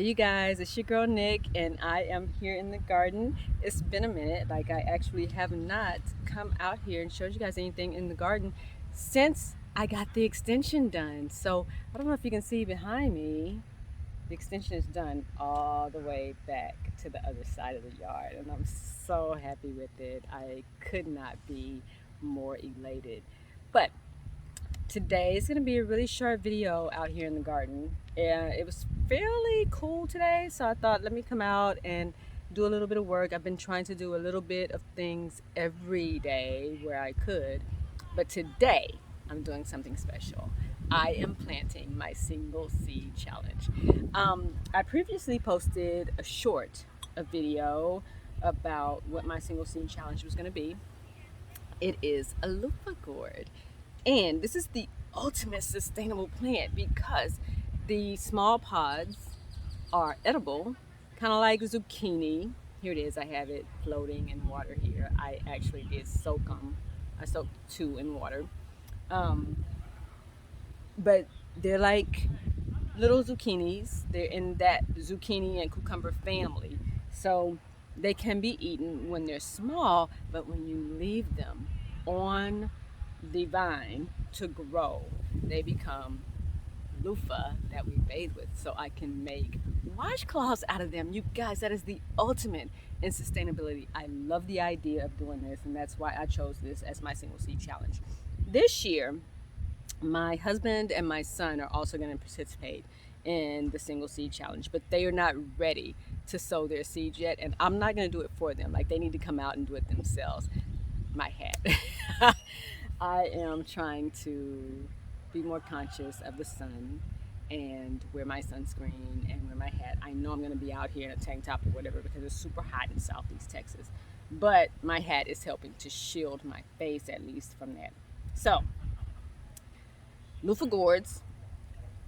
you guys, it's your girl Nick, and I am here in the garden. It's been a minute, like I actually have not come out here and showed you guys anything in the garden since I got the extension done. So I don't know if you can see behind me, the extension is done all the way back to the other side of the yard, and I'm so happy with it. I could not be more elated. But today is going to be a really short video out here in the garden, and it was fairly cool today, so I thought let me come out and do a little bit of work. I've been trying to do a little bit of things every day where I could, but today I'm doing something special. I am planting my single seed challenge. I previously posted a video about what my single seed challenge was going to be. It is a loofah gourd. And this is the ultimate sustainable plant because the small pods are edible, kind of like zucchini. Here it is, I have it floating in water here. I actually did soak them. I soaked two in water. But they're like little zucchinis. They're in that zucchini and cucumber family. So they can be eaten when they're small, but when you leave them on the vine to grow, they become loofah that we bathe with. So I can make washcloths out of them. You guys, that is the ultimate in sustainability. I love the idea of doing this, and that's why I chose this as my single seed challenge. This year, my husband and my son are also going to participate in the single seed challenge, but they are not ready to sow their seeds yet, and I'm not going to do it for them. Like, they need to come out and do it themselves. My hat. I am trying to be more conscious of the sun and wear my sunscreen and wear my hat. I know I'm going to be out here in a tank top or whatever because it's super hot in Southeast Texas, but my hat is helping to shield my face at least from that. So loofah gourds,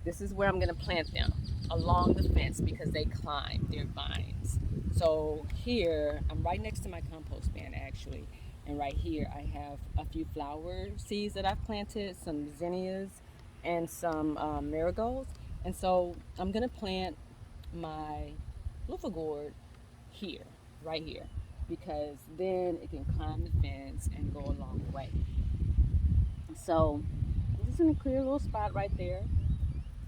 this is where I'm going to plant them, along the fence, because they climb their vines. So here, I'm right next to my compost bin actually, and right here I have a few flower seeds that I've planted, some zinnias and some marigolds. And so I'm going to plant my loofah gourd here, right here, because then it can climb the fence and go a long way. So I'm just in a clear little spot right there.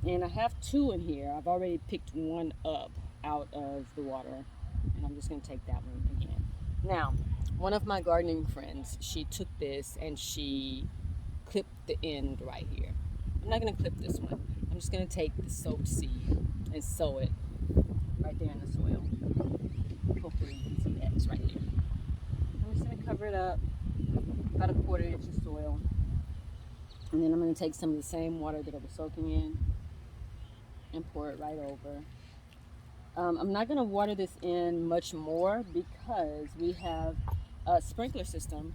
And I have two in here. I've already picked one up out of the water, and I'm just going to take that one again. Now, one of my gardening friends, she took this and she clipped the end right here. I'm not going to clip this one. I'm just going to take the soaked seed and sow it right there in the soil. Hopefully you can see that. It's right here. I'm just going to cover it up, about a quarter inch of soil. And then I'm going to take some of the same water that I was soaking in and pour it right over. I'm not going to water this in much more because we have a sprinkler system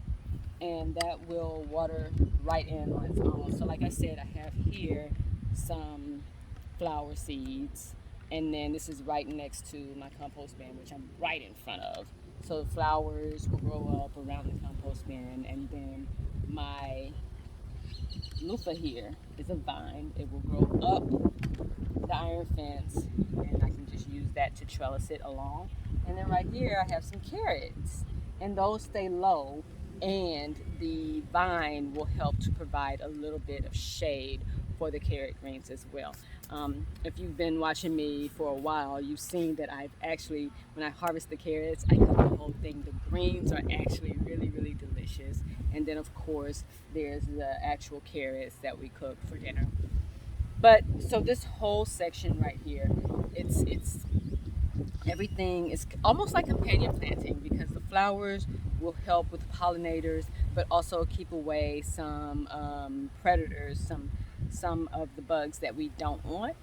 and that will water right in on its own. So like I said, I have here some flower seeds, and then this is right next to my compost bin, which I'm right in front of. So the flowers will grow up around the compost bin, and then my loofah here is a vine. It will grow up the iron fence, and I can just use that to trellis it along. And then right here I have some carrots, and those stay low, and the vine will help to provide a little bit of shade for the carrot greens as well. If you've been watching me for a while, you've seen that I've actually, when I harvest the carrots, I cut the whole thing. The greens are actually really, really delicious. And then of course there's the actual carrots that we cook for dinner. But so this whole section right here, it's everything is almost like companion planting, because the flowers will help with pollinators, but also keep away some predators, some of the bugs that we don't want,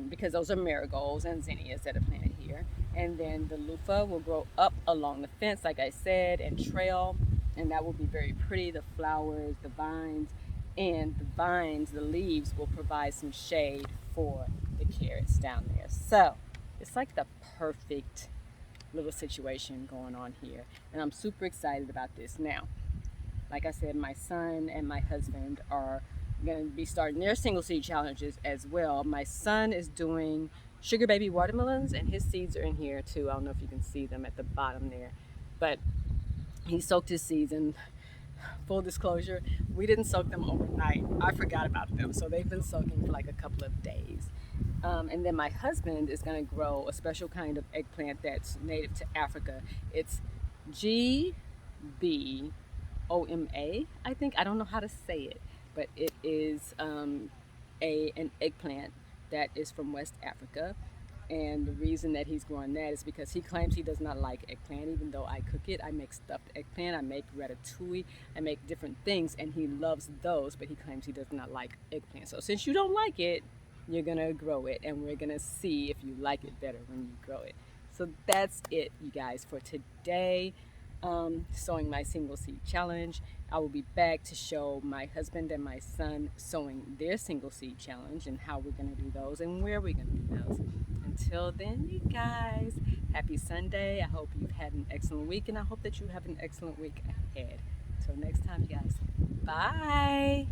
because those are marigolds and zinnias that are planted here. And then the loofah will grow up along the fence, like I said, and trail, and that will be very pretty. The flowers, the vines, the leaves will provide some shade for the carrots down there. So it's like the perfect little situation going on here, and I'm super excited about this. Now, like I said, my son and my husband are going to be starting their single seed challenges as well. My son is doing sugar baby watermelons, and his seeds are in here too. I don't know if you can see them at the bottom there, but he soaked his seeds. And full disclosure, we didn't soak them overnight. I forgot about them, so they've been soaking for like a couple of days. And then my husband is going to grow a special kind of eggplant that's native to Africa. It's GBOMA, I think. I don't know how to say it, but it is an eggplant that is from West Africa. And the reason that he's growing that is because he claims he does not like eggplant, even though I cook it. I make stuffed eggplant, I make ratatouille, I make different things, and he loves those, but he claims he does not like eggplant. So since you don't like it, you're gonna grow it, and we're gonna see if you like it better when you grow it. So that's it, you guys, for today. Sowing my single seed challenge. I will be back to show my husband and my son sowing their single seed challenge and how we're going to do those and where we're going to do those. Until then, you guys, happy Sunday. I hope you've had an excellent week, and I hope that you have an excellent week ahead. Until next time, you guys. Bye.